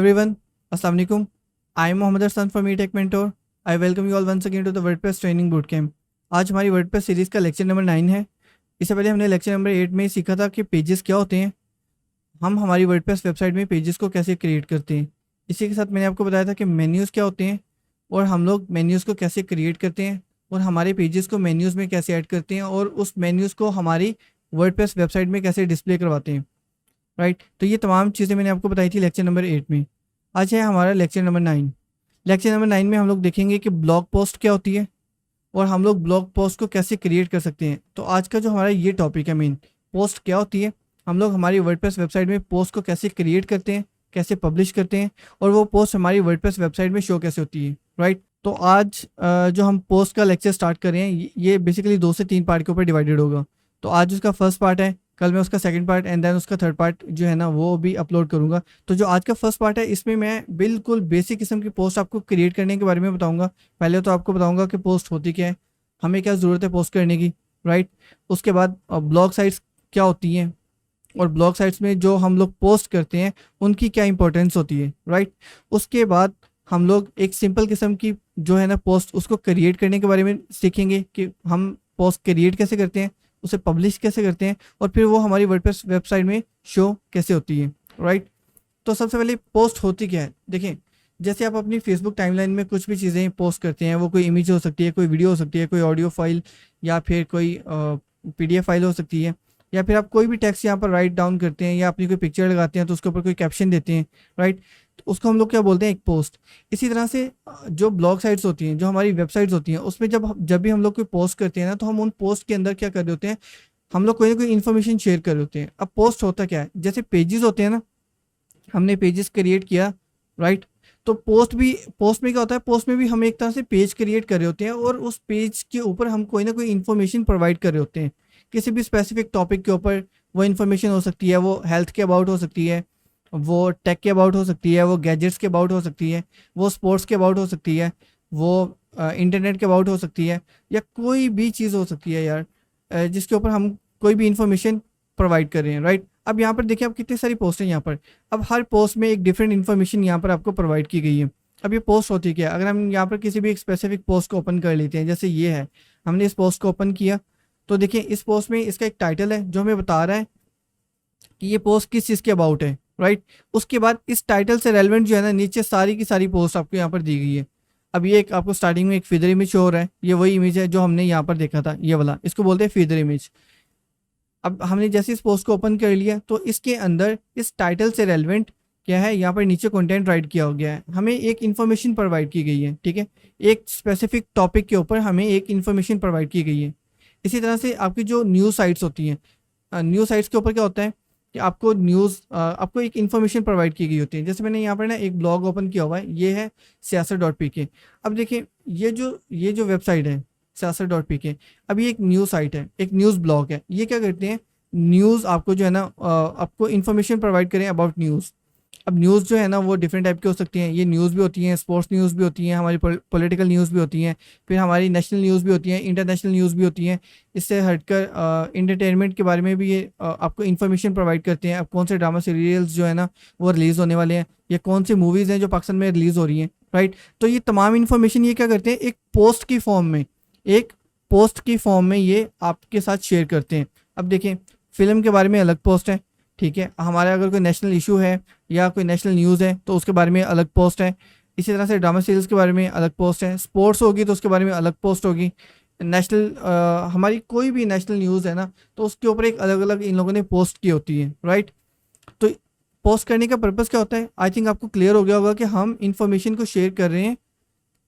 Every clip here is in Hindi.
everyone, Assalamu alaikum. I am Mohammed Arsan from eTech Mentor. I welcome you all once again to the WordPress Training Bootcamp. आज हमारी WordPress सीरीज़ का लेक्चर नंबर 9 है। इससे पहले हमने लेक्चर नंबर 8 में सीखा था कि पेजेस क्या होते हैं, हम हमारी वर्डप्रेस वेबसाइट में पेजेस को कैसे क्रिएट करते हैं। इसी के साथ मैंने आपको बताया था कि मेन्यूज़ क्या होते हैं और हम लोग मेन्यूज़ को कैसे क्रिएट करते हैं और हमारे पेजेस को मेन्यूज़ में कैसे ऐड करते हैं और उस मेन्यूज़ को हमारी वर्डप्रेस वेबसाइट में कैसे डिस्प्ले करवाते हैं। राइट, तो ये तमाम चीज़ें मैंने आपको बताई थी लेक्चर नंबर 8 में। आज है हमारा लेक्चर नंबर 9। लेक्चर नंबर 9 में हम लोग देखेंगे कि ब्लॉग पोस्ट क्या होती है और हम लोग ब्लॉग पोस्ट को कैसे क्रिएट कर सकते हैं। तो आज का जो हमारा ये टॉपिक है मेन, पोस्ट क्या होती है, हम लोग हमारी वर्डप्रेस वेबसाइट में पोस्ट को कैसे क्रिएट करते हैं, कैसे पब्लिश करते हैं और वो पोस्ट हमारी वर्डप्रेस वेबसाइट में शो कैसे होती है। राइट, तो आज जो हम पोस्ट का लेक्चर स्टार्ट कर रहे हैं ये बेसिकली 2 से 3 पार्ट के ऊपर डिवाइडेड होगा। तो आज उसका फर्स्ट पार्ट है, कल मैं उसका सेकंड पार्ट एंड देन उसका थर्ड पार्ट जो है ना वो भी अपलोड करूंगा। तो जो आज का फर्स्ट पार्ट है इसमें मैं बिल्कुल बेसिक किस्म की पोस्ट आपको क्रिएट करने के बारे में बताऊंगा। पहले तो आपको बताऊंगा कि पोस्ट होती क्या है, हमें क्या ज़रूरत है पोस्ट करने की। राइट, उसके बाद ब्लॉग साइट्स क्या होती हैं और ब्लॉग साइट्स में जो हम लोग पोस्ट करते हैं उनकी क्या इंपॉर्टेंस होती है। राइट, उसके बाद हम लोग एक सिंपल किस्म की जो है ना पोस्ट उसको क्रिएट करने के बारे में सीखेंगे कि हम पोस्ट क्रिएट कैसे करते हैं, उसे पब्लिश कैसे करते हैं और फिर वो हमारी वर्डप्रेस वेबसाइट में शो कैसे होती है। राइट, तो सबसे पहले पोस्ट होती क्या है। देखें, जैसे आप अपनी फेसबुक टाइमलाइन में कुछ भी चीज़ें पोस्ट करते हैं, वो कोई इमेज हो सकती है, कोई वीडियो हो सकती है, कोई ऑडियो फाइल या फिर कोई PDF फाइल हो सकती है, या फिर आप कोई भी टेक्स्ट यहाँ पर राइट डाउन करते हैं या अपनी कोई पिक्चर लगाते हैं तो उसके ऊपर कोई कैप्शन देते हैं। राइट, तो उसको हम लोग क्या बोलते हैं, एक पोस्ट। इसी तरह से जो ब्लॉग साइट्स होती हैं, जो हमारी वेबसाइट्स होती हैं, उसमें जब भी हम लोग कोई पोस्ट करते हैं ना तो हम उन पोस्ट के अंदर क्या कर रहे होते हैं, हम लोग कोई ना कोई इन्फॉर्मेशन शेयर कर रहे होते हैं। अब पोस्ट होता क्या है, जैसे पेजेस होते हैं ना, हमने पेजेस क्रिएट किया। राइट, तो पोस्ट में क्या होता है, पोस्ट में भी हम एक तरह से पेज क्रिएट कर रहे होते हैं और उस पेज के ऊपर हम कोई ना कोई इन्फॉर्मेशन प्रोवाइड कर रहे होते हैं किसी भी स्पेसिफिक टॉपिक के ऊपर। वो इन्फॉर्मेशन हो सकती है, वो हेल्थ के अबाउट हो सकती है, वो टेक के अबाउट हो सकती है, वो गैजेट्स के अबाउट हो सकती है, वो स्पोर्ट्स के अबाउट हो सकती है, वो इंटरनेट के अबाउट हो सकती है, या कोई भी चीज़ हो सकती है यार जिसके ऊपर हम कोई भी इंफॉर्मेशन प्रोवाइड कर रहे हैं। राइट, अब यहाँ पर देखिए आप कितनी सारी पोस्ट हैं यहाँ पर। अब हर पोस्ट में एक डिफरेंट इन्फॉर्मेशन यहाँ पर आपको प्रोवाइड की गई है। अब ये पोस्ट होती है क्या, अगर हम यहाँ पर किसी भी एक स्पेसिफिक पोस्ट को ओपन कर लेते हैं, जैसे ये है, हमने इस पोस्ट को ओपन किया तो देखिए इस पोस्ट में इसका एक टाइटल है जो हमें बता रहा है कि ये पोस्ट किस चीज़ के अबाउट है। राइट, उसके बाद इस टाइटल से रेलेवेंट जो है ना नीचे सारी की सारी पोस्ट आपको यहाँ पर दी गई है। अब ये एक आपको स्टार्टिंग में एक फीदर इमेज शो हो रहा है, ये वही इमेज है जो हमने यहाँ पर देखा था, ये वाला, इसको बोलते हैं फीदर इमेज। अब हमने जैसे इस पोस्ट को ओपन कर लिया तो इसके अंदर इस टाइटल से रेलेवेंट क्या है, यहाँ पर नीचे कंटेंट राइट किया हो गया है, हमें एक इन्फॉर्मेशन प्रोवाइड की गई है। ठीक है, एक स्पेसिफिक टॉपिक के ऊपर हमें एक इन्फॉर्मेशन प्रोवाइड की गई है। इसी तरह से आपकी जो न्यूज़ साइट्स होती हैं, न्यूज़ साइट्स के ऊपर क्या होता है कि आपको आपको एक इन्फॉर्मेशन प्रोवाइड की गई होती है। जैसे मैंने यहाँ पर ना एक ब्लॉग ओपन किया हुआ है, ये है siyaasat.pk। अब देखिए ये जो वेबसाइट है siyaasat.pk, अब ये एक न्यूज़ साइट है, एक न्यूज़ ब्लॉग है। ये क्या करते हैं, न्यूज़ आपको जो है ना आपको इन्फॉर्मेशन प्रोवाइड करें अबाउट न्यूज़। अब न्यूज़ जो है ना वो डिफरेंट टाइप की हो सकती हैं, ये न्यूज़ भी होती हैं, स्पोर्ट्स न्यूज़ भी होती हैं, हमारी पॉलिटिकल न्यूज़ भी होती हैं, फिर हमारी नेशनल न्यूज़ भी होती हैं, इंटरनेशनल न्यूज़ भी होती हैं। इससे हटकर एंटरटेनमेंट के बारे में भी ये आपको इन्फॉर्मेशन प्रोवाइड करते हैं। अब कौन से ड्रामा सीरियल्स जो है ना वो रिलीज़ होने वाले हैं, या कौन सी मूवीज़ हैं जो पाकिस्तान में रिलीज़ हो रही हैं। राइट, तो ये तमाम इन्फॉर्मेशन ये क्या करते हैं, एक पोस्ट की फॉर्म में ये आपके साथ शेयर करते हैं। अब देखें, फिल्म के बारे में अलग पोस्ट है, ठीक है, हमारा अगर कोई नेशनल इशू है या कोई नेशनल न्यूज़ है तो उसके बारे में अलग पोस्ट है। इसी तरह से ड्रामा सीरीज़ के बारे में अलग पोस्ट है, स्पोर्ट्स होगी तो उसके बारे में अलग पोस्ट होगी, हमारी कोई भी नेशनल न्यूज़ है ना तो उसके ऊपर एक अलग अलग इन लोगों ने पोस्ट की होती है। राइट, तो पोस्ट करने का पर्पज़ क्या होता है, आई थिंक आपको क्लियर हो गया होगा कि हम इंफॉर्मेशन को शेयर कर रहे हैं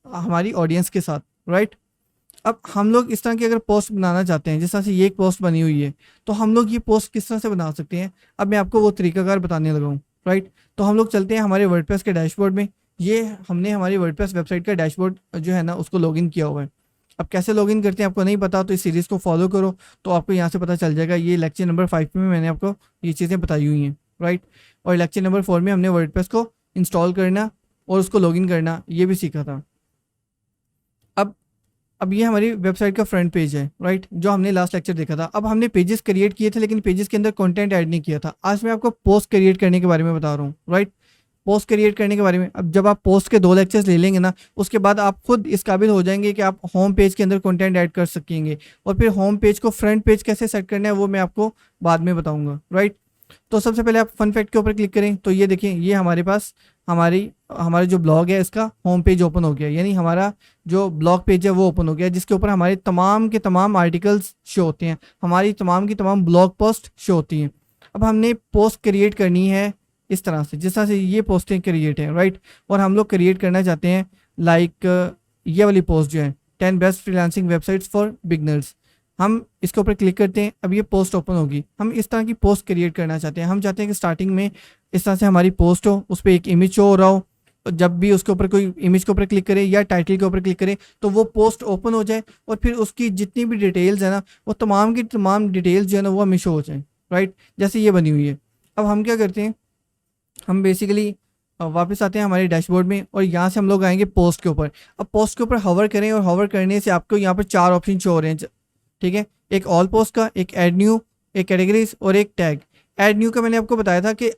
हमारी ऑडियंस के साथ। राइट, अब हम लोग इस तरह की अगर पोस्ट बनाना चाहते हैं, जिस तरह से ये एक पोस्ट बनी हुई है, तो हम लोग ये पोस्ट किस तरह से बना सकते हैं, अब मैं आपको वो तरीकाकार बताने लगा हूँ। राइट, तो हम लोग चलते हैं हमारे वर्डप्रेस के डैशबोर्ड में। ये हमने हमारी वर्डप्रेस वेबसाइट का डैशबोर्ड जो है ना उसको लॉगिन किया हुआ है। अब कैसे लॉगिन करते हैं आपको नहीं पता तो इस सीरीज़ को फॉलो करो तो आपको यहाँ से पता चल जाएगा। ये लेक्चर नंबर 5 में मैंने आपको ये चीज़ें बताई हुई हैं। राइट, और लेक्चर नंबर 4 में हमने वर्डप्रेस को इंस्टॉल करना और उसको लॉगिन करना ये भी सीखा था। अब ये हमारी वेबसाइट का फ्रंट पेज है। राइट, जो हमने लास्ट लेक्चर देखा था। अब हमने पेजेस क्रिएट किए थे लेकिन पेजेस के अंदर कंटेंट ऐड नहीं किया था। आज मैं आपको पोस्ट क्रिएट करने के बारे में बता रहा हूँ। राइट, पोस्ट क्रिएट करने के बारे में। अब जब आप पोस्ट के 2 लेक्चर्स ले लेंगे ना, उसके बाद आप खुद इस काबिल हो जाएंगे कि आप होम पेज के अंदर कंटेंट ऐड कर सकेंगे। और फिर होम पेज को फ्रंट पेज कैसे सेट करना है वो मैं आपको बाद में बताऊंगा, राइट। तो सबसे पहले आप फन फैक्ट के ऊपर क्लिक करें तो ये देखिए, ये हमारे पास हमारे जो ब्लॉग है इसका होम पेज ओपन हो गया, यानी हमारा जो ब्लॉग पेज है वो ओपन हो गया, जिसके ऊपर हमारे तमाम के तमाम आर्टिकल्स शो होते हैं, हमारी तमाम की तमाम ब्लॉग पोस्ट शो होती हैं। अब हमने पोस्ट क्रिएट करनी है इस तरह से, जिस तरह से ये पोस्टें क्रिएट है, राइट। और हम लोग क्रिएट करना चाहते हैं लाइक ये वाली पोस्ट जो है 10 best freelancing websites for beginners. हम इसके ऊपर क्लिक करते हैं, अब ये पोस्ट ओपन होगी। हम इस तरह की पोस्ट क्रिएट करना चाहते हैं। हम चाहते हैं कि स्टार्टिंग में इस तरह से हमारी पोस्ट हो, उस पर एक इमेज शो हो रहा हो, जब भी उसके ऊपर कोई इमेज के ऊपर क्लिक करे या टाइटल के ऊपर क्लिक करे तो वो पोस्ट ओपन हो जाए, और फिर उसकी जितनी भी डिटेल्स है ना, वो तमाम की तमाम डिटेल्स जो है ना वो हमें शो हो जाए, राइट, जैसे ये बनी हुई है। अब हम क्या करते हैं, हम बेसिकली वापस आते हैं हमारे डैशबोर्ड में, और यहाँ से हम लोग आएंगे पोस्ट के ऊपर। अब पोस्ट के ऊपर हवर करें, और हवर करने से आपको यहाँ पर 4 ऑप्शन शो हो रहे हैं, ठीक है। एक ऑल पोस्ट का, एक ऐड न्यू, एक कैटेगरीज और एक टैग। ऐड न्यू का मैंने आपको बताया था कि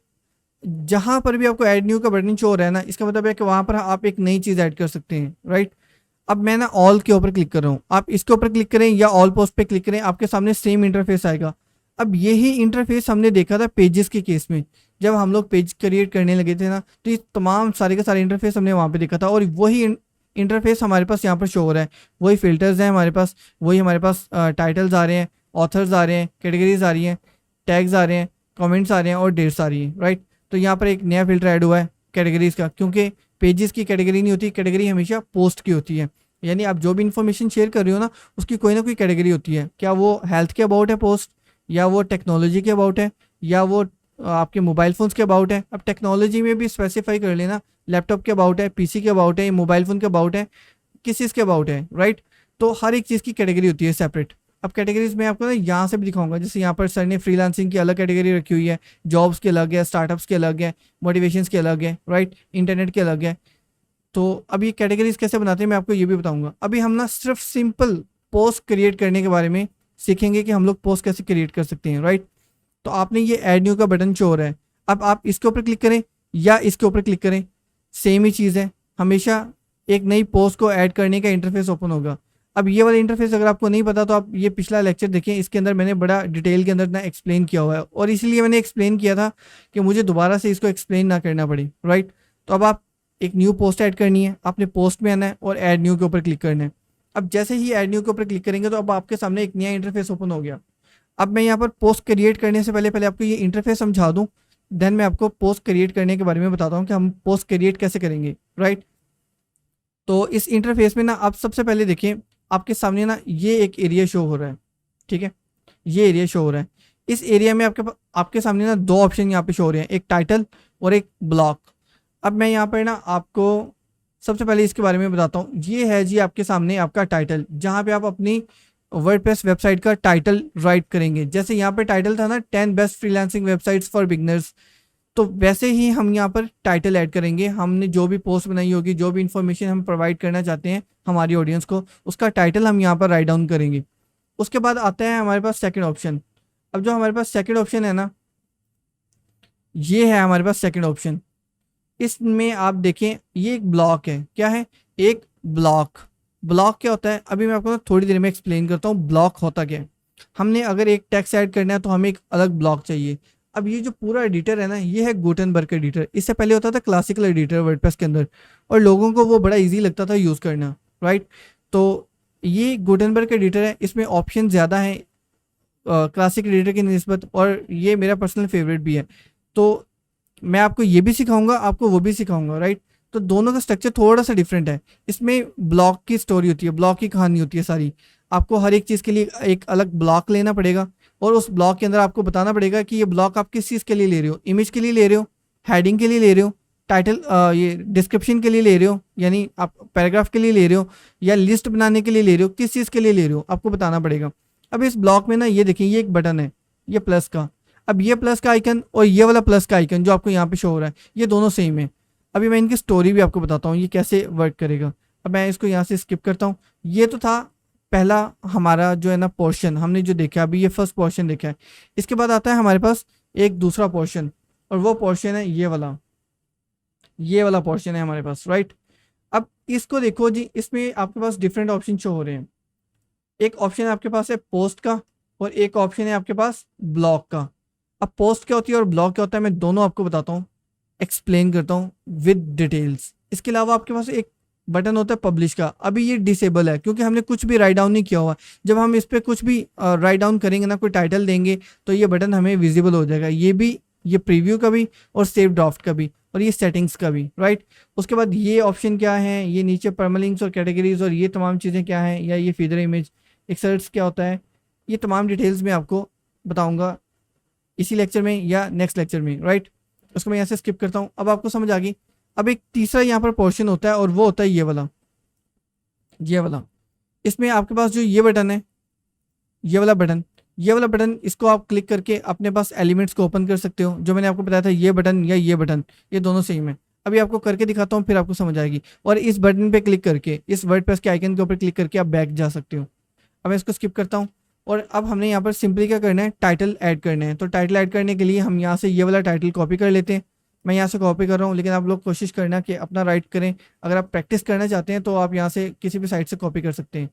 जहाँ पर भी आपको ऐड न्यू का बटन शो हो रहा है ना, इसका मतलब है कि वहाँ पर आप एक नई चीज़ ऐड कर सकते हैं, राइट। अब मैं ना ऑल के ऊपर क्लिक कर रहा हूँ, आप इसके ऊपर क्लिक करें या ऑल पोस्ट पे क्लिक करें, आपके सामने सेम इंटरफेस आएगा। अब यही इंटरफेस हमने देखा था पेजेस के केस में, जब हम लोग पेज क्रिएट करने लगे थे ना, तो ये तमाम सारे के सारे इंटरफेस हमने वहाँ पे देखा था, और वही इंटरफेस हमारे पास यहाँ पर शो हो रहा है। वही फिल्टर्स हैं हमारे पास, वही हमारे पास टाइटल्स आ रहे हैं, ऑथर्स आ रहे हैं, कैटेगरीज आ रही हैं, टैग्स आ रहे हैं, कमेंट्स आ रहे हैं और डेट्स आ रही हैं, राइट। तो यहाँ पर एक नया फिल्टर ऐड हुआ है कैटेगरीज का, क्योंकि पेजेस की कैटेगरी नहीं होती, कैटेगरी हमेशा पोस्ट की होती है। यानी आप जो भी इन्फॉर्मेशन शेयर कर रहे हो ना, उसकी कोई ना कोई कैटेगरी होती है। क्या वो हेल्थ के अबाउट है पोस्ट, या वो टेक्नोलॉजी के अबाउट है, या वो आपके मोबाइल फ़ोन्स के अबाउट है। अब टेक्नोलॉजी में भी स्पेसिफाई कर लेना, लैपटॉप के अबाउट है, पीसी के अबाउट है, मोबाइल फ़ोन के अबाउट है, किस चीज़ के अबाउट है, राइट। तो हर एक चीज़ की कैटेगरी होती है सेपरेट। अब कैटेगरीज में आपको ना यहाँ से भी दिखाऊंगा, जैसे यहाँ पर सर ने फ्रीलांसिंग की अलग कैटेगरी रखी हुई है, जॉब्स के अलग है, स्टार्टअप्स के अलग है, मोटिवेशंस के अलग है, राइट, इंटरनेट के अलग है। तो अब ये कैटेगरीज कैसे बनाते हैं मैं आपको ये भी बताऊंगा। अभी हम ना सिर्फ सिंपल पोस्ट क्रिएट करने के बारे में सीखेंगे कि हम लोग पोस्ट कैसे क्रिएट कर सकते हैं, राइट। तो आपने ये ऐड न्यू का बटन शो हो रहा है, अब आप इसके ऊपर क्लिक करें या इसके ऊपर क्लिक करें, सेम ही चीज़ है। हमेशा एक नई पोस्ट को ऐड करने का इंटरफेस ओपन होगा। अब ये वाला इंटरफेस अगर आपको नहीं पता तो आप ये पिछला लेक्चर देखें, इसके अंदर मैंने बड़ा डिटेल के अंदर ना एक्सप्लेन किया हुआ है, और इसीलिए मैंने एक्सप्लेन किया था कि मुझे दोबारा से इसको एक्सप्लेन ना करना पड़े, राइट। तो अब आप एक न्यू पोस्ट ऐड करनी है, आपने पोस्ट में आना है और ऐड न्यू के ऊपर क्लिक करना है। अब जैसे ही ऐड न्यू के ऊपर क्लिक करेंगे तो अब आपके सामने एक नया इंटरफेस ओपन हो गया। अब मैं यहाँ पर पोस्ट क्रिएट करने से पहले आपको ये इंटरफेस समझा दूँ, देन मैं आपको पोस्ट क्रिएट करने के बारे में बताता हूँ कि हम पोस्ट क्रिएट कैसे करेंगे, राइट। तो इस इंटरफेस में ना आप सबसे पहले देखिए, आपके सामने ना ये एक एरिया शो हो रहा है, ठीक है, ये एरिया शो हो रहा है। इस एरिया में आपके सामने ना 2 ऑप्शन यहाँ पे शो हो रहे हैं, एक टाइटल और एक ब्लॉक। अब मैं यहाँ पर ना आपको सबसे पहले इसके बारे में बताता हूँ। ये है जी आपके सामने आपका टाइटल, जहाँ पे आप अपनी वर्डप्रेस वेबसाइट का टाइटल राइट करेंगे। जैसे यहाँ पे टाइटल था ना 10 best freelancing websites for beginners, तो वैसे ही हम यहाँ पर टाइटल ऐड करेंगे। हमने जो भी पोस्ट बनाई होगी, जो भी इंफॉर्मेशन हम प्रोवाइड करना चाहते हैं हमारी ऑडियंस को, उसका टाइटल हम यहाँ पर राइट डाउन करेंगे। उसके बाद आता है हमारे पास सेकंड ऑप्शन। अब जो हमारे पास सेकंड ऑप्शन है ना, ये है हमारे पास सेकंड ऑप्शन। इसमें आप देखें ये एक ब्लॉक है। क्या है? एक ब्लॉक। ब्लॉक क्या होता है अभी मैं आपको थोड़ी देर में एक्सप्लेन करता हूँ ब्लॉक होता क्या है। हमने अगर एक टेक्स्ट ऐड करना है तो हमें एक अलग ब्लॉक चाहिए। अब ये जो पूरा एडिटर है ना, ये है गुटेनबर्ग एडिटर। इससे पहले होता था क्लासिकल एडिटर वर्डप्रेस के अंदर, और लोगों को वो बड़ा इजी लगता था यूज़ करना, राइट। तो ये गुटेनबर्ग एडिटर है, इसमें ऑप्शन ज़्यादा हैं क्लासिक एडिटर की निस्बत, और ये मेरा पर्सनल फेवरेट भी है। तो मैं आपको ये भी सिखाऊंगा, आपको वो भी सिखाऊंगा, राइट। तो दोनों का स्ट्रक्चर थोड़ा सा डिफरेंट है। इसमें ब्लॉक की स्टोरी होती है, ब्लॉक की कहानी होती है सारी। आपको हर एक चीज़ के लिए एक अलग ब्लॉक लेना पड़ेगा, और उस ब्लॉक के अंदर आपको बताना पड़ेगा कि ये ब्लॉक आप किस चीज़ के लिए ले रहे हो। इमेज के लिए ले रहे हो, हेडिंग के लिए ले रहे हो, टाइटल ये डिस्क्रिप्शन के लिए ले रहे हो, यानी आप पैराग्राफ के लिए ले रहे हो, या लिस्ट बनाने के लिए ले रहे हो, किस चीज़ के लिए ले रहे हो आपको बताना पड़ेगा। अब इस ब्लॉक में ना ये देखिए, ये एक बटन है, ये प्लस का। अब ये प्लस का आइकन और ये वाला प्लस का आइकन जो आपको यहाँ पे शो हो रहा है, ये दोनों सेम है। अभी मैं इनकी स्टोरी भी आपको बताता हूँ ये कैसे वर्क करेगा। अब मैं इसको यहाँ से स्किप करता हूँ। ये तो था पहला हमारा जो है ना पोर्शन, हमने जो देखा अभी, ये फर्स्ट पोर्शन देखा है। इसके बाद आता है हमारे पास एक दूसरा पोर्शन, और वो पोर्शन है ये वाला। ये वाला पोर्शन है हमारे पास, राइट। अब इसको देखो जी, इसमें आपके पास डिफरेंट ऑप्शन शो हो रहे हैं। एक ऑप्शन आपके पास है पोस्ट का और एक ऑप्शन है आपके पास ब्लॉक का। अब पोस्ट क्या होती है और ब्लॉक क्या होता है मैं दोनों आपको बताता हूँ, एक्सप्लेन करता हूँ विद डिटेल्स। इसके अलावा आपके पास एक बटन होता है पब्लिश का, अभी ये डिसेबल है क्योंकि हमने कुछ भी राइट डाउन नहीं किया हुआ। जब हम इस पर कुछ भी राइट डाउन करेंगे ना, कोई टाइटल देंगे, तो ये बटन हमें विजिबल हो जाएगा। ये भी, ये प्रीव्यू का भी और सेव ड्राफ्ट का भी और ये सेटिंग्स का भी, राइट। उसके बाद ये ऑप्शन क्या है, ये नीचे परमालिंक्स और कैटेगरीज और ये तमाम चीज़ें क्या हैं, या ये फीडर इमेज एक्सर्ट्स क्या होता है, ये तमाम डिटेल्स मैं आपको बताऊंगा इसी लेक्चर में या नेक्स्ट लेक्चर में, राइट। उसको मैं यहाँ से स्किप करता हूँ, अब आपको समझ आ गई। अब एक तीसरा यहाँ पर पोर्शन होता है और वो होता है ये वाला, ये वाला। इसमें आपके पास जो ये बटन है, ये वाला बटन, ये वाला बटन, इसको आप क्लिक करके अपने पास एलिमेंट्स को ओपन कर सकते हो। जो मैंने आपको बताया था ये बटन या ये बटन, ये दोनों सेम है। अभी आपको करके दिखाता हूँ फिर आपको समझ आएगी। और इस बटन पे क्लिक करके, इस वर्डप्रेस के आइकन के ऊपर क्लिक करके आप बैक जा सकते हो। अब मैं इसको स्किप करता हूँ और अब हमने यहाँ पर सिंपली क्या करना है, टाइटल ऐड करना है। तो टाइटल ऐड करने के लिए हम यहाँ से ये वाला टाइटल कॉपी कर लेते हैं। मैं यहाँ से कॉपी कर रहा हूँ, लेकिन आप लोग कोशिश करना कि अपना राइट करें। अगर आप प्रैक्टिस करना चाहते हैं तो आप यहाँ से किसी भी साइट से कॉपी कर सकते हैं,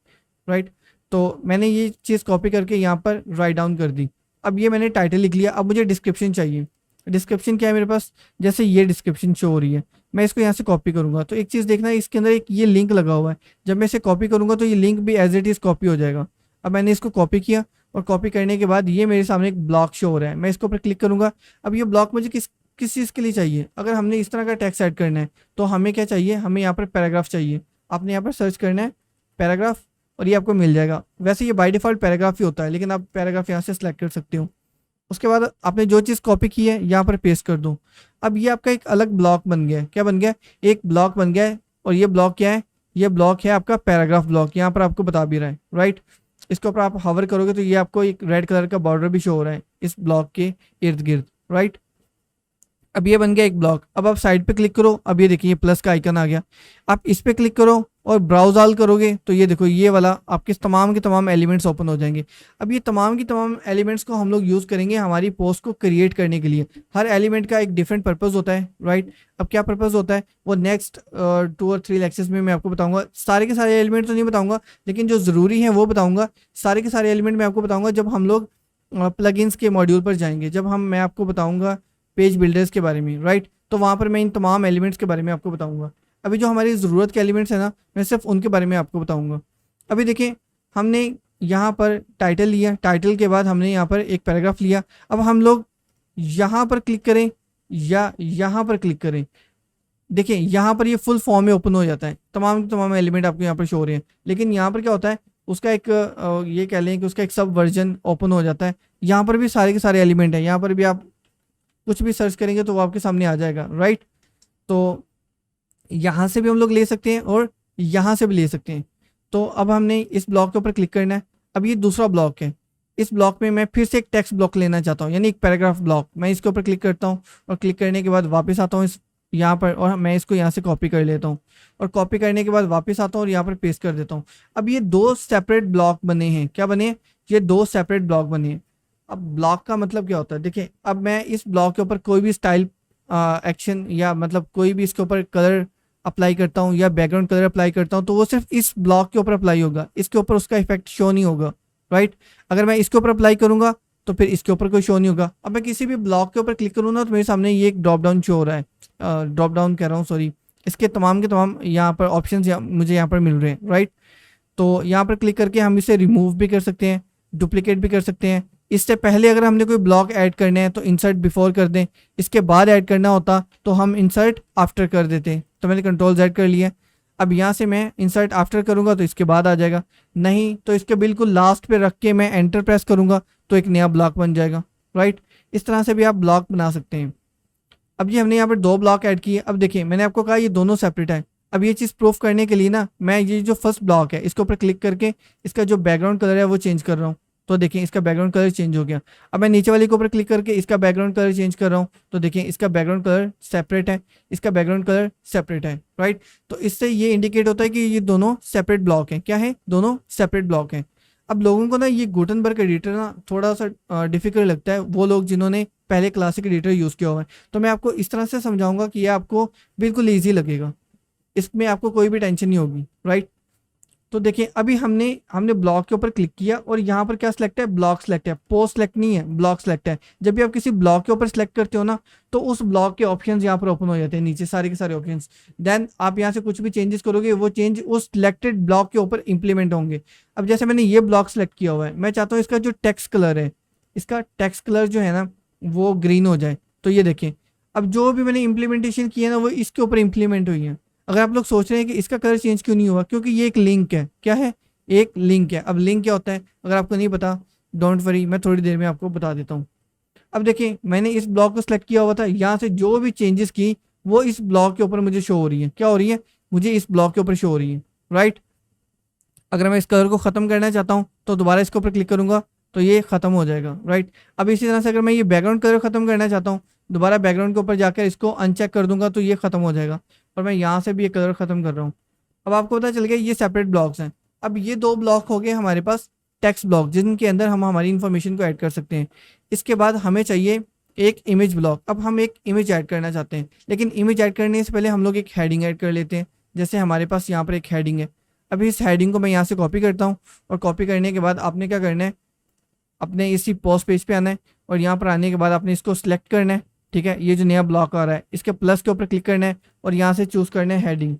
राइट। तो मैंने ये चीज़ कॉपी करके यहाँ पर राइट डाउन कर दी। अब ये मैंने टाइटल लिख लिया। अब मुझे डिस्क्रिप्शन चाहिए। डिस्क्रिप्शन क्या है मेरे पास, जैसे ये डिस्क्रिप्शन शो हो रही है, मैं इसको यहाँ से कॉपी करूँगा। तो एक चीज़ देखना है, इसके अंदर एक ये लिंक लगा हुआ है। जब मैं इसे कॉपी करूँगा तो ये लिंक भी एज इट इज़ कॉपी हो जाएगा। अब मैंने इसको कॉपी किया और कॉपी करने के बाद ये मेरे सामने एक ब्लॉक शो हो रहा है। मैं इसके ऊपर क्लिक करूँगा। अब ये ब्लॉक मुझे किस किस चीज़ के लिए चाहिए, अगर हमने इस तरह का टेक्स्ट ऐड करना है तो हमें क्या चाहिए, हमें यहाँ पर पैराग्राफ चाहिए। आपने यहाँ पर सर्च करना है पैराग्राफ और ये आपको मिल जाएगा। वैसे ये बाय डिफ़ॉल्ट पैराग्राफ ही होता है, लेकिन आप पैराग्राफ यहाँ से सिलेक्ट कर सकते हो। उसके बाद आपने जो चीज़ कॉपी की है यहाँ पर पेस्ट कर दो। अब ये आपका एक अलग ब्लॉक बन गया है। क्या बन गया, एक ब्लॉक बन गया है। और ये ब्लॉक क्या है, ये ब्लॉक है आपका पैराग्राफ ब्लॉक। यहाँ पर आपको बता भी रहा है, राइट। इसके ऊपर आप हवर करोगे तो ये आपको एक रेड कलर का बॉर्डर भी शो हो रहा है इस ब्लॉक के इर्द गिर्द, राइट। अब ये बन गया एक ब्लॉक। अब आप साइड पे क्लिक करो, अब ये देखिए प्लस का आइकन आ गया। आप इस पे क्लिक करो और ब्राउज ऑल करोगे तो ये देखो ये वाला आपके तमाम के तमाम एलिमेंट्स ओपन हो जाएंगे। अब ये तमाम की तमाम एलिमेंट्स को हम लोग यूज़ करेंगे हमारी पोस्ट को क्रिएट करने के लिए। हर एलिमेंट का एक डिफरेंट पर्पज़ होता है, राइट। अब क्या पर्पज़ होता है वो नेक्स्ट 2 और 3 लेक्चर्स में मैं आपको बताऊंगा। सारे के सारे एलिमेंट तो नहीं बताऊंगा, लेकिन जो ज़रूरी हैं वो बताऊंगा। सारे के सारे एलिमेंट मैं आपको बताऊंगा जब हम लोग प्लगइन्स के मॉड्यूल पर जाएंगे, जब मैं आपको बताऊंगा पेज बिल्डर्स के बारे में, राइट। तो वहाँ पर मैं इन तमाम एलिमेंट्स के बारे में आपको बताऊंगा। अभी जो हमारी ज़रूरत के एलिमेंट्स हैं ना, मैं सिर्फ उनके बारे में आपको बताऊंगा। अभी देखें, हमने यहाँ पर टाइटल लिया, टाइटल के बाद हमने यहाँ पर एक पैराग्राफ लिया। अब हम लोग यहाँ पर क्लिक करें या यहाँ पर क्लिक करें, देखिए यहाँ पर ये फुल फॉर्म में ओपन हो जाता है। तमाम एलिमेंट आपको यहाँ पर शो हो रहे हैं। लेकिन यहाँ पर क्या होता है, उसका एक ये कह लें कि उसका एक सब वर्जन ओपन हो जाता है। यहाँ पर भी सारे के सारे एलिमेंट हैं। यहाँ पर भी आप कुछ भी सर्च करेंगे तो वो आपके सामने आ जाएगा, राइट। तो यहाँ से भी हम लोग ले सकते हैं और यहाँ से भी ले सकते हैं। तो अब हमने इस ब्लॉक के ऊपर क्लिक करना है। अब ये दूसरा ब्लॉक है। इस ब्लॉक में मैं फिर से एक टेक्स्ट ब्लॉक लेना चाहता हूँ, यानी एक पैराग्राफ ब्लॉक। मैं इसके ऊपर क्लिक करता हूँ और क्लिक करने के बाद वापस आता हूँ इस यहाँ पर, और मैं इसको यहाँ से कॉपी कर लेता हूँ और कॉपी करने के बाद वापस आता हूँ और यहाँ पर पेस्ट कर देता हूँ। अब ये 2 सेपरेट ब्लॉक बने हैं। क्या बने, ये 2 सेपरेट ब्लॉक बने हैं। अब ब्लॉक का मतलब क्या होता है, देखिए अब मैं इस ब्लॉक के ऊपर कोई भी स्टाइल एक्शन या मतलब कोई भी इसके ऊपर कलर अप्लाई करता हूँ या बैकग्राउंड कलर अप्लाई करता हूँ तो वो सिर्फ इस ब्लॉक के ऊपर अप्लाई होगा, इसके ऊपर उसका इफेक्ट शो नहीं होगा, राइट। अगर मैं इसके ऊपर अप्लाई करूँगा तो फिर इसके ऊपर कोई शो नहीं होगा। अब मैं किसी भी ब्लॉक के ऊपर क्लिक करूँगा तो मेरे सामने ये एक ड्रॉप डाउन शो हो रहा है, ड्रॉप डाउन कह रहा हूँ सॉरी, इसके तमाम के तमाम यहाँ पर ऑप्शन मुझे यहाँ पर मिल रहे हैं, राइट। तो यहाँ पर क्लिक करके हम इसे रिमूव भी कर सकते हैं, डुप्लीकेट भी कर सकते हैं। इससे पहले अगर हमने कोई ब्लॉक ऐड करने हैं तो इंसर्ट बिफोर कर दें, इसके बाद ऐड करना होता तो हम इंसर्ट आफ्टर कर देते। तो मैंने कंट्रोल Z कर लिया। अब यहाँ से मैं इंसर्ट आफ्टर करूँगा तो इसके बाद आ जाएगा, नहीं तो इसके बिल्कुल लास्ट पे रख के मैं एंटर प्रेस करूँगा तो एक नया ब्लॉक बन जाएगा, राइट। इस तरह से भी आप ब्लॉक बना सकते हैं। अब ये हमने यहाँ पर 2 ब्लॉक ऐड किए। अब देखिए मैंने आपको कहा ये दोनों सेपरेट है। अब ये चीज़ प्रूफ करने के लिए ना, मैं ये जो फर्स्ट ब्लॉक है इसके ऊपर क्लिक करके इसका जो बैकग्राउंड कलर है वो चेंज कर रहा हूँ। तो देखिए इसका बैकग्राउंड कलर चेंज हो गया। अब मैं नीचे वाले के ऊपर क्लिक करके इसका बैकग्राउंड कलर चेंज कर रहा हूँ तो देखिए इसका बैकग्राउंड कलर सेपरेट है, इसका बैकग्राउंड कलर सेपरेट है, राइट। तो इससे ये इंडिकेट होता है कि ये दोनों सेपरेट ब्लॉक हैं। क्या है, दोनों सेपरेट ब्लॉक हैं। अब लोगों को ना ये गुटनबर्ग एडिटर ना थोड़ा सा डिफिकल्ट लगता है, वो लोग जिन्होंने पहले क्लासिक एडिटर यूज़ किया हुआ है। तो मैं आपको इस तरह से समझाऊंगा कि ये आपको बिल्कुल ईजी लगेगा, इसमें आपको कोई भी टेंशन नहीं होगी, राइट। तो देखिए अभी हमने हमने ब्लॉक के ऊपर क्लिक किया और यहाँ पर क्या सिलेक्ट है, ब्लॉक सिलेक्ट है, पोस्ट सिलेक्ट नहीं है, ब्लॉक सिलेक्ट है। जब भी आप किसी ब्लॉक के ऊपर सिलेक्ट करते हो ना, तो उस ब्लॉक के ऑप्शंस यहाँ पर ओपन हो जाते हैं, नीचे सारे के सारे ऑप्शंस। देन आप यहाँ से कुछ भी चेंजेस करोगे, वो चेंज उस सिलेक्टेड ब्लॉक के ऊपर इंप्लीमेंट होंगे। अब जैसे मैंने ये ब्लॉक सिलेक्ट किया हुआ है, मैं चाहता हूँ इसका जो टेक्स्ट कलर है, इसका टेक्स्ट कलर जो है ना वो ग्रीन हो जाए। तो ये देखिए अब जो भी मैंने इंप्लीमेंटेशन की है ना वो इसके ऊपर इंप्लीमेंट हुई है। अगर आप लोग सोच रहे हैं कि इसका कलर चेंज क्यों नहीं हुआ, क्योंकि ये एक लिंक है। क्या है, एक लिंक है। अब लिंक क्या होता है, अगर आपको नहीं पता डोंट वरी, मैं थोड़ी देर में आपको बता देता हूँ। अब देखिए मैंने इस ब्लॉक को सिलेक्ट किया हुआ था, यहाँ से जो भी चेंजेस की वो इस ब्लॉक के ऊपर मुझे शो हो रही है। क्या हो रही है, मुझे इस ब्लॉक के ऊपर शो हो रही है, राइट। अगर मैं इस कलर को ख़त्म करना चाहता हूँ तो दोबारा इसके ऊपर क्लिक करूंगा तो ये ख़त्म हो जाएगा, राइट। अब इसी तरह से अगर मैं ये बैकग्राउंड कलर ख़त्म करना चाहता हूँ, दोबारा बैकग्राउंड के ऊपर जाकर इसको अनचेक कर दूंगा तो ये ख़त्म हो जाएगा। और मैं यहाँ से भी ये कलर ख़त्म कर रहा हूँ। अब आपको पता चल गया ये सेपरेट ब्लॉक्स हैं। अब ये दो ब्लॉक हो गए हमारे पास टेक्स्ट ब्लॉक, जिनके अंदर हम हमारी इन्फॉर्मेशन को ऐड कर सकते हैं। इसके बाद हमें चाहिए एक इमेज ब्लॉक। अब हम एक इमेज ऐड करना चाहते हैं, लेकिन इमेज ऐड करने से पहले हम लोग एक हेडिंग ऐड कर लेते हैं। जैसे हमारे पास यहाँ पर एक हेडिंग है। अभी इस हेडिंग को मैं यहाँ से कॉपी करता हूँ, और कॉपी करने के बाद आपने क्या करना है, अपने इसी पोस्ट पेज पे आना है, और यहाँ पर आने के बाद आपने इसको सिलेक्ट करना है। ठीक है, ये जो नया ब्लॉक आ रहा है इसके प्लस के ऊपर क्लिक करना है, और यहाँ से चूज़ करना है हेडिंग।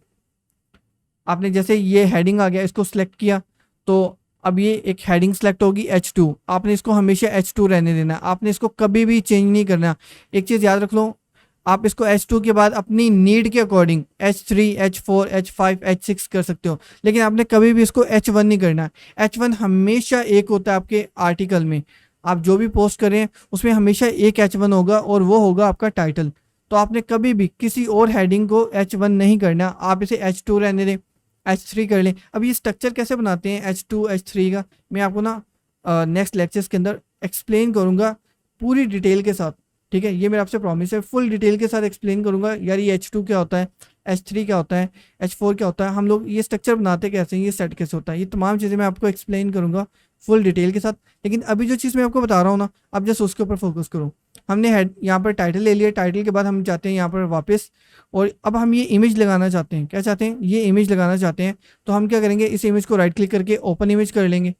आपने जैसे ये हेडिंग आ गया, इसको सिलेक्ट किया तो अब ये एक हेडिंग सेलेक्ट होगी H2। आपने इसको हमेशा H2 रहने देना, आपने इसको कभी भी चेंज नहीं करना। एक चीज़ याद रख लो, आप इसको H2 के बाद अपनी नीड के according H3, H4, H5, H6 कर सकते हो, लेकिन आपने कभी भी इसको H1 नहीं करना। H1 हमेशा एक होता है आपके आर्टिकल में, आप जो भी पोस्ट करें उसमें हमेशा एक H1 होगा, और वो होगा आपका टाइटल। तो आपने कभी भी किसी और हेडिंग को H1 नहीं करना, आप इसे H2 रहने दें, H3 कर लें। अब ये स्ट्रक्चर कैसे बनाते हैं H2 H3 का, मैं आपको ना नेक्स्ट लेक्चर्स के अंदर एक्सप्लेन करूँगा पूरी डिटेल के साथ। ठीक है, ये मेरा आपसे प्रॉमिस है, फुल डिटेल के साथ एक्सप्लेन करूँगा यार ये H2 क्या होता है, H3 क्या होता है, H4 क्या होता है, हम लोग ये स्ट्रक्चर बनाते कैसे हैं, ये सेट कैसे होता है, ये तमाम चीज़ें मैं आपको एक्सप्लेन करूँगा फुल डिटेल के साथ। लेकिन अभी जो चीज़ मैं आपको बता रहा हूँ ना, आप जस्ट उसके ऊपर फोकस करो। हमने हेड यहाँ पर टाइटल ले लिया, टाइटल के बाद हम चाहते हैं यहाँ पर वापस, और अब हम ये इमेज लगाना चाहते हैं। क्या चाहते हैं, ये इमेज लगाना चाहते हैं। तो हम क्या करेंगे, इस इमेज को राइट क्लिक करके ओपन इमेज कर लेंगे,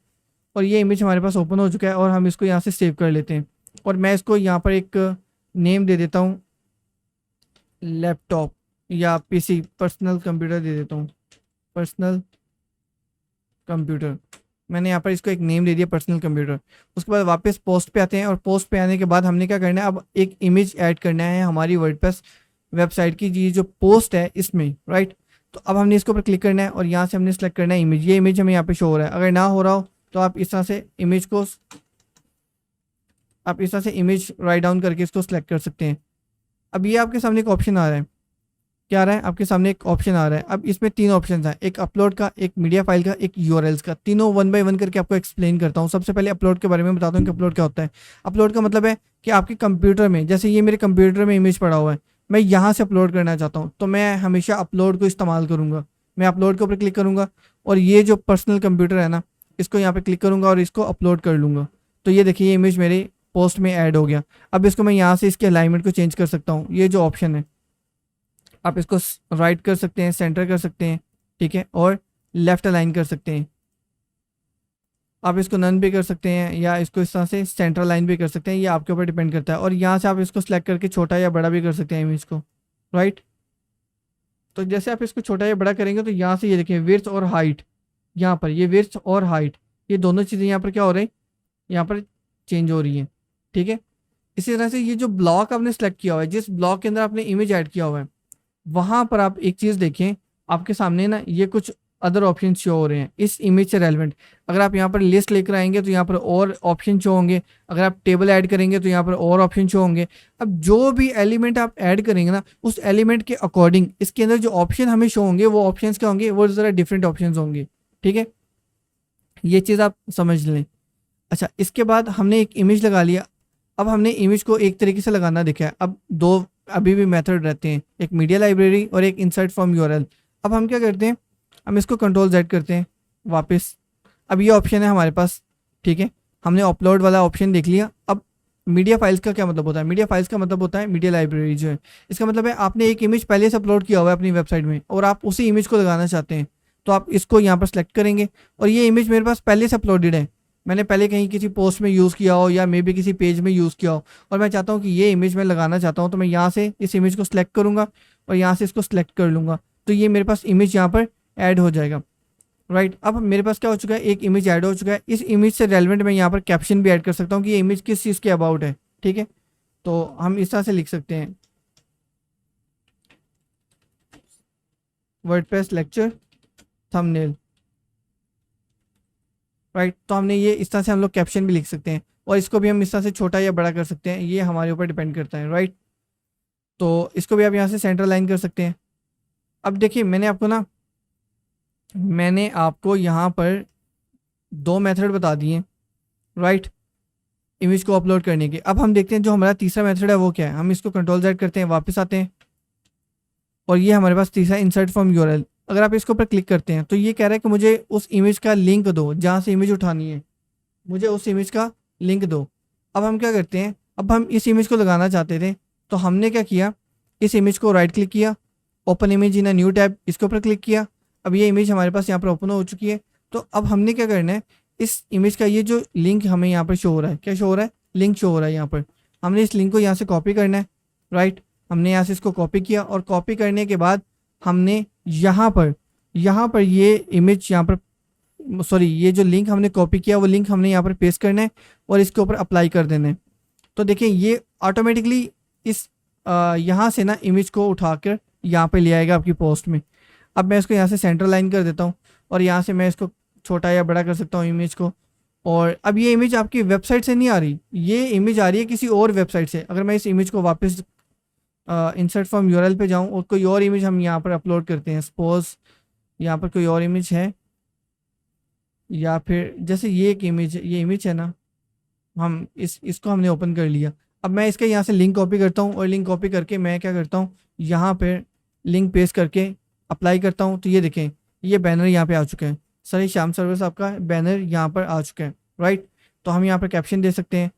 और ये इमेज हमारे पास ओपन हो चुका है, और हम इसको यहाँ से सेव कर लेते हैं। और मैं इसको यहाँ पर एक नेम दे देता हूँ, लैपटॉप या पीसी, पर्सनल कंप्यूटर दे देता हूँ, पर्सनल कंप्यूटर। मैंने यहाँ पर इसको एक नेम दे दिया, पर्सनल कंप्यूटर। उसके बाद वापस पोस्ट पे आते हैं, और पोस्ट पे आने के बाद हमने क्या करना है, अब एक इमेज ऐड करना है हमारी वर्डप्रेस वेबसाइट की ये जो पोस्ट है इसमें, राइट। तो अब हमने इसके ऊपर क्लिक करना है, और यहाँ से हमने सेलेक्ट करना है इमेज। ये इमेज हमें यहाँ पे शो हो रहा है, अगर ना हो रहा हो तो आप इस तरह से इमेज को, आप इस तरह से इमेज राइट डाउन करके इसको सिलेक्ट कर सकते हैं। अब ये आपके सामने एक ऑप्शन आ रहा है, क्या आ रहा है, आपके सामने एक ऑप्शन आ रहा है। अब इसमें तीन ऑप्शन हैं, एक अपलोड का, एक मीडिया फाइल का, एक यूआरएल्स का। तीनों वन बाय वन करके आपको एक्सप्लेन करता हूँ। सबसे पहले अपलोड के बारे में बताता हूँ कि अपलोड क्या होता है। अपलोड का मतलब है कि आपके कंप्यूटर में, जैसे ये मेरे कंप्यूटर में इमेज पड़ा हुआ है, मैं यहाँ से अपलोड करना चाहता हूँ, तो मैं हमेशा अपलोड को इस्तेमाल करूँगा। मैं अपलोड के ऊपर क्लिक करूँगा, और ये जो पर्सनल कंप्यूटर है ना, इसको यहाँ पर क्लिक करूँगा और इसको अपलोड कर लूँगा। तो ये देखिए ये इमेज मेरे पोस्ट में ऐड हो गया। अब इसको मैं यहाँ से इसके अलाइनमेंट को चेंज कर सकता हूँ। ये जो ऑप्शन है आप इसको राइट कर सकते हैं, सेंटर कर सकते हैं, ठीक है, और लेफ्ट अलाइन कर सकते हैं। आप इसको नन भी कर सकते हैं, या इसको इस तरह से सेंटर लाइन भी कर सकते हैं, ये आपके ऊपर डिपेंड करता है। और यहाँ से आप इसको सिलेक्ट करके छोटा या बड़ा भी कर सकते हैं इमेज को, राइट। तो जैसे आप इसको छोटा या बड़ा करेंगे तो यहाँ से ये देखिए विड्थ और हाइट, यहाँ पर ये विड्थ और हाइट, ये दोनों चीज़ें यहाँ पर क्या हो रही है, यहाँ पर चेंज हो रही है, ठीक है। इसी तरह से ये जो ब्लॉक आपने सेलेक्ट किया हुआ है, जिस ब्लॉक के अंदर आपने इमेज ऐड किया हुआ है, वहाँ पर आप एक चीज़ देखें, आपके सामने ना ये कुछ अदर ऑप्शन शो हो रहे हैं इस इमेज से रेलेवेंट। अगर आप यहाँ पर लिस्ट लेकर आएंगे तो यहाँ पर और ऑप्शन शो होंगे, अगर आप टेबल ऐड करेंगे तो यहाँ पर और ऑप्शन शो होंगे। अब जो भी एलिमेंट आप ऐड करेंगे ना, उस एलिमेंट के अकॉर्डिंग इसके अंदर जो ऑप्शन हमें शो होंगे, वो ऑप्शन क्या होंगे, वो ज़रा डिफरेंट ऑप्शन होंगे, ठीक है। ये चीज़ आप समझ लें। अच्छा, इसके बाद हमने एक इमेज लगा लिया। अब हमने इमेज को एक तरीके से लगाना देखा है। अब दो अभी भी मेथड रहते हैं, एक मीडिया लाइब्रेरी और एक इंसर्ट फ्रॉम यूआरएल। अब हम क्या करते हैं, हम इसको कंट्रोल Z करते हैं वापस। अब ये ऑप्शन है हमारे पास, ठीक है, हमने अपलोड वाला ऑप्शन देख लिया। अब मीडिया फाइल्स का क्या मतलब होता है? मीडिया फाइल्स का मतलब होता है मीडिया लाइब्रेरी जो है। इसका मतलब है आपने एक इमेज पहले से अपलोड किया हुआ है अपनी वेबसाइट में और आप उसी इमेज को लगाना चाहते हैं, तो आप इसको यहाँ पर सेलेक्ट करेंगे और ये इमेज मेरे पास पहले से अपलोडेड है, मैंने पहले कहीं किसी पोस्ट में यूज़ किया हो या मे बी किसी पेज में यूज़ किया हो और मैं चाहता हूँ कि ये इमेज मैं लगाना चाहता हूँ, तो मैं यहाँ से इस इमेज को सिलेक्ट करूँगा और यहाँ से इसको सिलेक्ट कर लूँगा, तो ये मेरे पास इमेज यहाँ पर ऐड हो जाएगा। राइट, अब मेरे पास क्या हो चुका है, एक इमेज ऐड हो चुका है। इस इमेज से रेलेवेंट मैं यहाँ पर कैप्शन भी ऐड कर सकता हूँ कि ये इमेज किस चीज़ के अबाउट है। ठीक है, तो हम इस तरह से लिख सकते हैं वर्डप्रेस लेक्चर थंबनेल। राइट, तो हमने ये इस तरह से हम लोग कैप्शन भी लिख सकते हैं और इसको भी हम इस तरह से छोटा या बड़ा कर सकते हैं, ये हमारे ऊपर डिपेंड करता है। राइट, तो इसको भी आप यहाँ से सेंटर लाइन कर सकते हैं। अब देखिए मैंने आपको यहाँ पर 2 मेथड बता दिए। राइट, इमेज को अपलोड करने के। अब हम देखते हैं जो हमारा तीसरा मेथड है वो क्या है। हम इसको कंट्रोल Z करते हैं, वापस आते हैं और ये हमारे पास तीसरा इंसर्ट फ्रॉम यूआरएल। अगर आप इसके ऊपर क्लिक करते हैं तो ये कह रहा है कि मुझे उस इमेज का लिंक दो जहाँ से इमेज उठानी है, मुझे उस इमेज का लिंक दो। अब हम क्या करते हैं, अब हम इस इमेज को लगाना चाहते थे, तो हमने क्या किया, इस इमेज को राइट क्लिक किया, open image in a new tab, इसके ऊपर क्लिक किया। अब ये इमेज हमारे पास यहाँ पर ओपन हो चुकी है। तो अब हमने क्या करना है, इस इमेज का ये जो लिंक हमें यहाँ पर शो हो रहा है, क्या शो हो रहा है, लिंक शो हो रहा है यहाँ पर, हमने इस लिंक को यहाँ से कॉपी करना है। राइट, हमने यहाँ से इसको कॉपी किया और कॉपी करने के बाद हमने यहाँ पर ये इमेज यहाँ पर सॉरी ये जो लिंक हमने कॉपी किया वो लिंक हमने यहाँ पर पेस्ट करना है और इसके ऊपर अप्लाई कर देना है। तो देखिए ये ऑटोमेटिकली इस यहाँ से ना इमेज को उठाकर यहाँ पे ले आएगा आपकी पोस्ट में। अब मैं इसको यहाँ से सेंटर लाइन कर देता हूँ और यहाँ से मैं इसको छोटा या बड़ा कर सकता हूँ इमेज को। और अब ये इमेज आपकी वेबसाइट से नहीं आ रही, ये इमेज आ रही है किसी और वेबसाइट से। अगर मैं इस इमेज को वापस इंसर्ट फ्रॉम यूआरएल पे जाऊँ और कोई और इमेज हम यहाँ पर अपलोड करते हैं, सपोज यहाँ पर कोई और इमेज है, या फिर जैसे ये एक इमेज, ये इमेज है ना, हम इसको हमने ओपन कर लिया। अब मैं इसके यहाँ से लिंक कॉपी करता हूँ और लिंक कॉपी करके मैं क्या करता हूँ, यहाँ पे लिंक पेस्ट करके अप्लाई करता हूँ। तो ये देखें, ये बैनर यहाँ पे आ चुका है, सर श्याम सर्विस आपका बैनर यहाँ पर आ चुका है। राइट, तो हम यहाँ पर कैप्शन दे सकते हैं,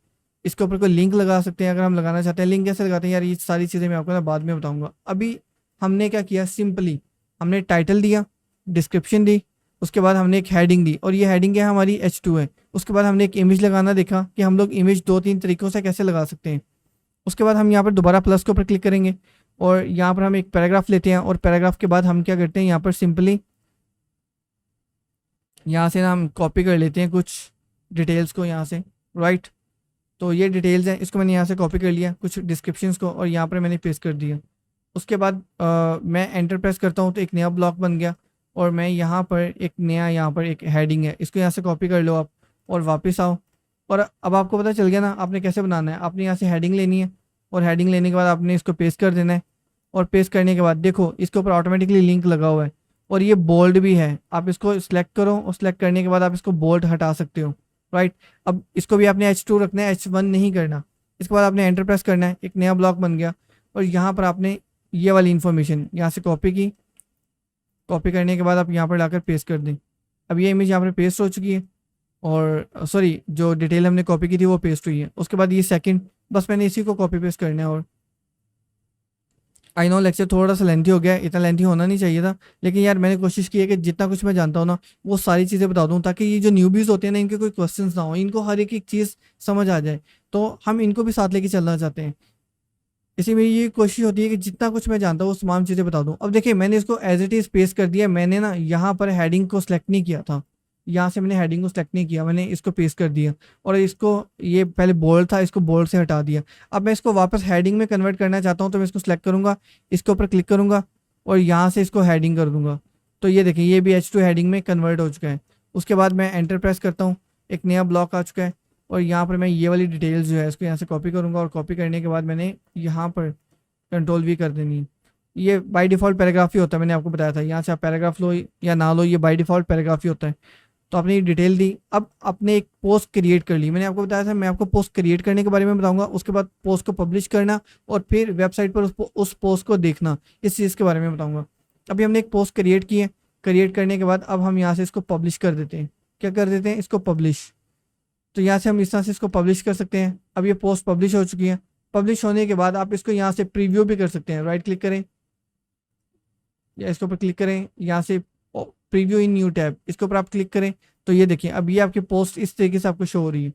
इसके ऊपर कोई लिंक लगा सकते हैं अगर हम लगाना चाहते हैं। लिंक कैसे लगाते हैं यार, ये सारी चीज़ें मैं आपको ना बाद में बताऊँगा। अभी हमने क्या किया, सिंपली हमने टाइटल दिया, डिस्क्रिप्शन दी, उसके बाद हमने एक हेडिंग दी और ये हेडिंग क्या है हमारी H2 है। उसके बाद हमने एक इमेज लगाना देखा कि हम लोग इमेज 2-3 तरीक़ों से कैसे लगा सकते हैं। उसके बाद हम यहाँ पर दोबारा प्लस के ऊपर क्लिक करेंगे और यहाँ पर हम एक पैराग्राफ लेते हैं और पैराग्राफ के बाद हम क्या करते हैं, यहाँ पर सिंपली यहाँ से ना हम कॉपी कर लेते हैं कुछ डिटेल्स को यहाँ से। राइट, तो ये डिटेल्स हैं, इसको मैंने यहाँ से कॉपी कर लिया कुछ डिस्क्रिप्शंस को और यहाँ पर मैंने पेस्ट कर दिया। उसके बाद मैं एंटर प्रेस करता हूँ तो एक नया ब्लॉक बन गया और मैं यहाँ पर यहाँ पर एक हेडिंग है, इसको यहाँ से कॉपी कर लो आप और वापस आओ। और अब आपको पता चल गया ना आपने कैसे बनाना है। आपने यहाँ से हेडिंग लेनी है और हेडिंग लेने के बाद आपने इसको पेस्ट कर देना है और पेस्ट करने के बाद देखो इसके ऊपर ऑटोमेटिकली लिंक लगा हुआ है और ये बोल्ड भी है। आप इसको सिलेक्ट करो और सिलेक्ट करने के बाद आप इसको बोल्ड हटा सकते हो। राइट, अब इसको भी आपने H2 रखना है, H1 नहीं करना। इसके बाद आपने एंटर प्रेस करना है, एक नया ब्लॉक बन गया और यहाँ पर आपने ये वाली इन्फॉर्मेशन यहाँ से कॉपी की, कॉपी करने के बाद आप यहाँ पर लाकर पेस्ट कर दें। अब ये इमेज यहाँ पर पेस्ट हो चुकी है और सॉरी जो डिटेल हमने कॉपी की थी वो पेस्ट हुई है। उसके बाद ये सेकंड, बस मैंने इसी को कॉपी पेस्ट करना है। और आई नो लेक्चर थोड़ा सा लेंथी हो गया, इतना लेंथी होना नहीं चाहिए था, लेकिन यार मैंने कोशिश की है कि जितना कुछ मैं जानता हूँ ना वो सारी चीज़ें बता दूँ ताकि ये जो न्यूबीज़ होते हैं ना इनके कोई क्वेश्चंस ना हो, इनको हर एक चीज़ समझ आ जाए। तो हम इनको भी साथ लेके चलना चाहते हैं, इसी में ये कोशिश होती है कि जितना कुछ मैं जानता हूँ वो तमाम चीज़ें बता दूँ। अब देखिए मैंने इसको एज इट इज़ पेस्ट कर दिया। मैंने ना यहाँ पर हेडिंग को सिलेक्ट नहीं किया था, यहाँ से मैंने हेडिंग को सिलेक्ट नहीं किया, मैंने इसको पेस्ट कर दिया और इसको ये पहले बोल्ड था इसको बोल्ड से हटा दिया। अब मैं इसको वापस हेडिंग में कन्वर्ट करना चाहता हूँ तो मैं इसको सिलेक्ट करूँगा, इसके ऊपर क्लिक करूँगा और यहाँ से इसको हेडिंग कर दूँगा। तो ये देखिए ये भी H2 हेडिंग में कन्वर्ट हो चुका है। उसके बाद मैं एंटर प्रेस करता हूँ, एक नया ब्लॉक आ चुका है और यहाँ पर मैं ये वाली डिटेल्स जो है इसको यहाँ से कॉपी करूँगा और कॉपी करने के बाद मैंने यहाँ पर कंट्रोल V कर देनी है। ये बाय डिफ़ॉल्ट पैराग्राफ ही होता है, मैंने आपको बताया था। यहाँ से आप पैराग्राफ लो या ना लो, ये बाय डिफ़ॉल्ट पैराग्राफ ही होता है। तो आपने ये डिटेल दी, अब आपने एक पोस्ट क्रिएट कर ली। मैंने आपको बताया था मैं आपको पोस्ट क्रिएट करने के बारे में बताऊंगा, उसके बाद पोस्ट को पब्लिश करना और फिर वेबसाइट पर उस पोस्ट को देखना, इस चीज़ के बारे में बताऊंगा। अभी हमने एक पोस्ट क्रिएट की है, क्रिएट करने के बाद अब हम यहाँ से इसको पब्लिश कर देते हैं। क्या कर देते हैं, इसको पब्लिश। तो यहाँ से हम इस तरह से इसको पब्लिश कर सकते हैं। अब ये पोस्ट पब्लिश हो चुकी है। पब्लिश होने के बाद आप इसको यहाँ से प्रीव्यू भी कर सकते हैं। राइट क्लिक करें या इसके ऊपर क्लिक करें, यहाँ से प्रीव्यू इन न्यू टैब, इसके ऊपर आप क्लिक करें तो ये देखिए अब ये आपकी पोस्ट इस तरीके से आपको शो हो रही है।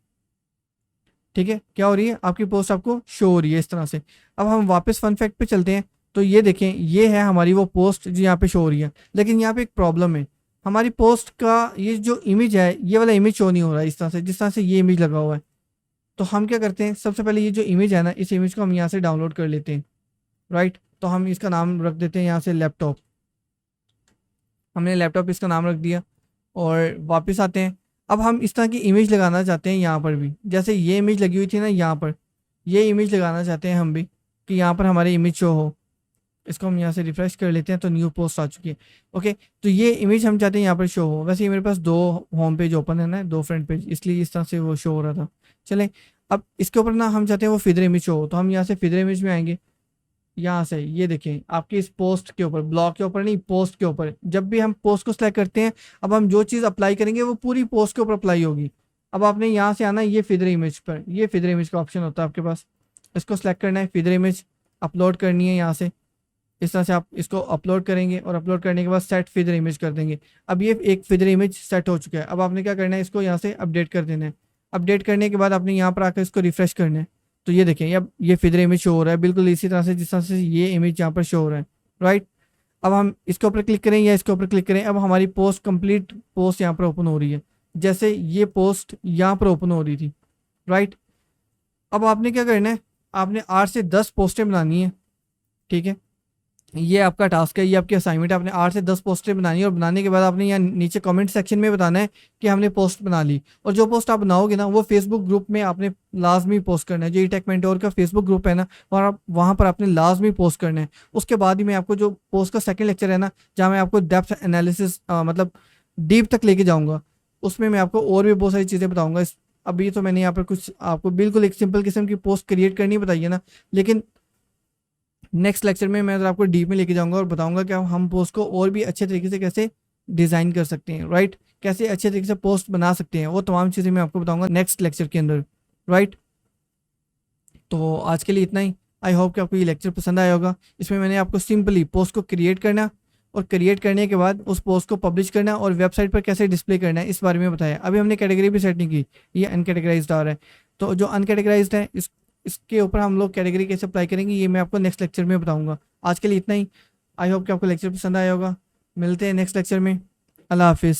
ठीक है, क्या हो रही है, आपकी पोस्ट आपको शो हो रही है इस तरह से। अब हम वापस फन फैक्ट पे चलते हैं। तो ये देखें, ये है हमारी वो पोस्ट जो यहाँ पे शो हो रही है। लेकिन यहाँ पे एक प्रॉब्लम है, हमारी पोस्ट का ये जो इमेज है, ये वाला इमेज शो नहीं हो रहा है इस तरह से, जिस तरह से ये इमेज लगा हुआ है। तो हम क्या करते हैं, सबसे पहले ये जो इमेज है ना, इस इमेज को हम यहाँ से डाउनलोड कर लेते हैं। राइट, तो हम इसका नाम रख देते हैं यहाँ से लैपटॉप। हमने लैपटॉप इसका नाम रख दिया और वापस आते हैं। अब हम इस तरह की इमेज लगाना चाहते हैं यहाँ पर भी, जैसे ये इमेज लगी हुई थी ना यहाँ पर, ये इमेज लगाना चाहते हैं हम भी कि यहाँ पर हमारी इमेज शो हो। इसको हम यहाँ से रिफ्रेश कर लेते हैं तो न्यू पोस्ट आ चुकी है। ओके, तो ये इमेज हम चाहते हैं यहाँ पर शो हो। वैसे मेरे पास 2 होम पेज ओपन है ना, 2 फ्रंट पेज, इसलिए इस तरह से वो शो हो रहा था। चलें, अब इसके ऊपर ना हम चाहते हैं वो फिदर इमेज शो हो, तो हम यहाँ से फिदर इमेज में आएंगे। यहाँ से ये देखें आपकी इस पोस्ट के ऊपर, ब्लॉग के ऊपर नहीं, पोस्ट के ऊपर, जब भी हम पोस्ट को सिलेक्ट करते हैं, अब हम जो चीज़ अप्लाई करेंगे वो पूरी पोस्ट के ऊपर अप्लाई होगी। अब आपने यहाँ से आना है ये फिदर इमेज पर, ये फिदर इमेज का ऑप्शन होता है आपके पास, इसको सिलेक्ट करना है, फिदर इमेज अपलोड करनी है यहाँ से। इस तरह से आप इसको अपलोड करेंगे और अपलोड करने के बाद सेट फिदर इमेज कर देंगे। अब ये एक फिदर इमेज सेट हो चुका है। अब आपने क्या करना है, इसको यहाँ से अपडेट कर देना है। अपडेट करने के बाद आपने यहाँ पर आकर इसको रिफ्रेश करना है। तो ये देखें, अब ये फिदर इमेज शो हो रहा है बिल्कुल इसी तरह से जिस तरह से ये इमेज यहाँ पर शो हो रहा है। राइट, अब हम इसके ऊपर क्लिक करें या इसके ऊपर क्लिक करें, अब हमारी पोस्ट कंप्लीट पोस्ट यहाँ पर ओपन हो रही है, जैसे ये पोस्ट यहाँ पर ओपन हो रही थी। राइट, अब आपने क्या करना है, आपने 8 से 10 पोस्टें बनानी है। ठीक है, ये आपका टास्क है, ये आपकी असाइनमेंट है। आपने 8 से 10 पोस्टें बनानी है और बनाने के बाद आपने यहाँ नीचे कमेंट सेक्शन में बताना है कि हमने पोस्ट बना ली। और जो पोस्ट आप बनाओगे ना, वो फेसबुक ग्रुप में आपने लाजमी पोस्ट करना है। जो टेक मेंटोर का फेसबुक ग्रुप है ना, वहाँ पर आपने लाजमी पोस्ट करना है। उसके बाद ही मैं आपको जो पोस्ट का सेकेंड लेक्चर है ना, जहाँ मैं आपको डेप्थ एनालिसिस मतलब डीप तक लेके जाऊँगा, उसमें मैं आपको और भी बहुत सारी चीज़ें बताऊँगा। अभी तो मैंने यहाँ पर कुछ आपको बिल्कुल एक सिंपल किस्म की पोस्ट क्रिएट करनी बताई है ना, लेकिन नेक्स्ट लेक्चर में मैं आपको डीप में लेके जाऊंगा और बताऊंगा कि हम पोस्ट को और भी अच्छे तरीके से कैसे डिज़ाइन कर सकते हैं। राइट, कैसे अच्छे तरीके से पोस्ट बना सकते हैं, वो तमाम चीज़ें मैं आपको बताऊंगा नेक्स्ट लेक्चर के अंदर। राइट, तो आज के लिए इतना ही। आई होप कि आपको ये लेक्चर पसंद आया होगा। इसमें मैंने आपको सिंपली पोस्ट को क्रिएट करना और क्रिएट करने के बाद उस पोस्ट को पब्लिश करना और वेबसाइट पर कैसे डिस्प्ले करना है इस बारे में बताया। अभी हमने कैटेगरी भी सेट नहीं की, ये अनकैटेगराइज्ड आ रहा है। तो जो अनकैटेगराइज्ड है इसके ऊपर हम लोग कैटेगरी कैसे अप्लाई करेंगे, ये मैं आपको नेक्स्ट लेक्चर में बताऊंगा। आज के लिए इतना ही। आई होप कि आपको लेक्चर पसंद आया होगा। मिलते हैं नेक्स्ट लेक्चर में। अल्लाह हाफिज़।